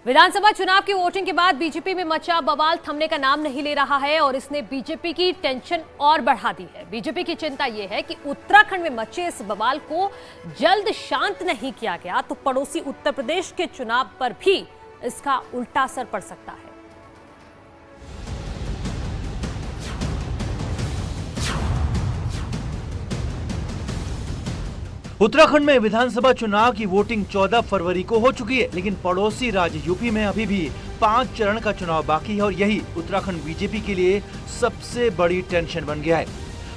विधानसभा चुनाव की वोटिंग के बाद बीजेपी में मचा बवाल थमने का नाम नहीं ले रहा है और इसने बीजेपी की टेंशन और बढ़ा दी है। बीजेपी की चिंता यह है कि उत्तराखंड में मचे इस बवाल को जल्द शांत नहीं किया गया तो पड़ोसी उत्तर प्रदेश के चुनाव पर भी इसका उल्टा असर पड़ सकता है। उत्तराखंड में विधानसभा चुनाव की वोटिंग 14 फरवरी को हो चुकी है, लेकिन पड़ोसी राज्य यूपी में अभी भी 5 चरण का चुनाव बाकी है और यही उत्तराखंड बीजेपी के लिए सबसे बड़ी टेंशन बन गया है।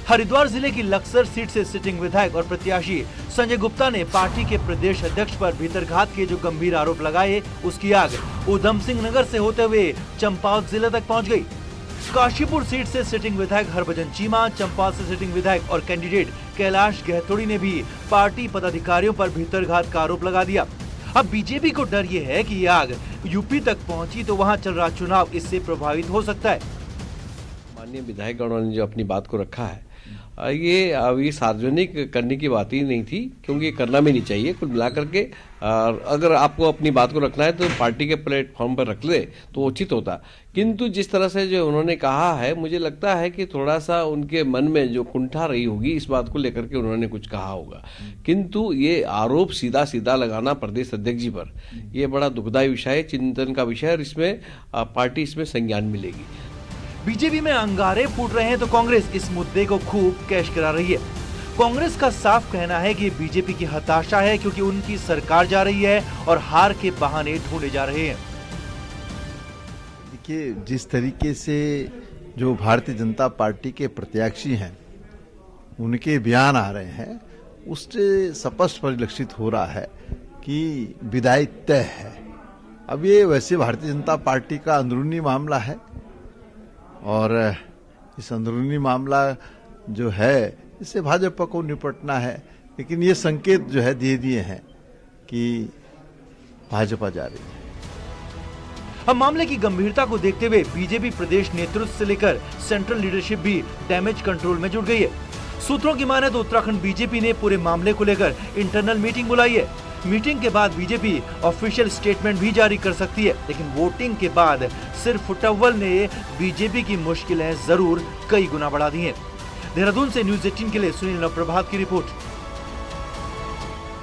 हरिद्वार जिले की लक्सर सीट से सिटिंग विधायक और प्रत्याशी संजय गुप्ता ने पार्टी के प्रदेश अध्यक्ष पर भीतरघात के जो गंभीर आरोप लगाए, उसकी आग ऊधम सिंह नगर से होते हुए चंपावत जिले तक पहुँच गयी। काशीपुर सीट से सिटिंग विधायक हरभजन चीमा, चंपावत से सिटिंग विधायक और कैंडिडेट कैलाश गहतोड़ी ने भी पार्टी पदाधिकारियों पर भीतरघात का आरोप लगा दिया। अब बीजेपी को डर ये है कि ये आग यूपी तक पहुंची तो वहां चल रहा चुनाव इससे प्रभावित हो सकता है। माननीय विधायकगणों ने जो अपनी बात को रखा है, ये अभी सार्वजनिक करने की बात ही नहीं थी, क्योंकि ये करना भी नहीं चाहिए। कुल मिलाकर के अगर आपको अपनी बात को रखना है तो पार्टी के प्लेटफॉर्म पर रख ले तो उचित होता। किंतु जिस तरह से जो उन्होंने कहा है, मुझे लगता है कि थोड़ा सा उनके मन में जो कुंठा रही होगी, इस बात को लेकर के उन्होंने कुछ कहा होगा। किंतु ये आरोप सीधा सीधा लगाना प्रदेश अध्यक्ष जी पर, यह बड़ा दुखदायी विषय है, चिंतन का विषय है और इसमें पार्टी इसमें संज्ञान मिलेगी। बीजेपी में अंगारे फूट रहे हैं तो कांग्रेस इस मुद्दे को खूब कैश करा रही है। कांग्रेस का साफ कहना है कि बीजेपी की हताशा है क्योंकि उनकी सरकार जा रही है और हार के बहाने ढूंढे जा रहे हैं। देखिए, जिस तरीके से जो भारतीय जनता पार्टी के प्रत्याशी हैं उनके बयान आ रहे हैं, उससे स्पष्ट परिलक्षित हो रहा है कि विदाई तय है। अब ये वैसे भारतीय जनता पार्टी का अंदरूनी मामला है और इस अंदरूनी मामला जो है इससे भाजपा को निपटना है, लेकिन ये संकेत जो है दे दिए हैं कि भाजपा जा रही है। अब मामले की गंभीरता को देखते हुए बीजेपी प्रदेश नेतृत्व से लेकर सेंट्रल लीडरशिप भी डैमेज कंट्रोल में जुट गई है। सूत्रों की माने तो उत्तराखंड बीजेपी ने पूरे मामले को लेकर इंटरनल मीटिंग बुलाई है। मीटिंग के बाद बीजेपी ऑफिशियल स्टेटमेंट भी जारी कर सकती है, लेकिन वोटिंग के बाद सिर्फ फुटअव्वल ने बीजेपी की मुश्किलें जरूर कई गुना बढ़ा दी हैं। देहरादून से न्यूज़ 18 के लिए सुनील नवप्रभात की रिपोर्ट।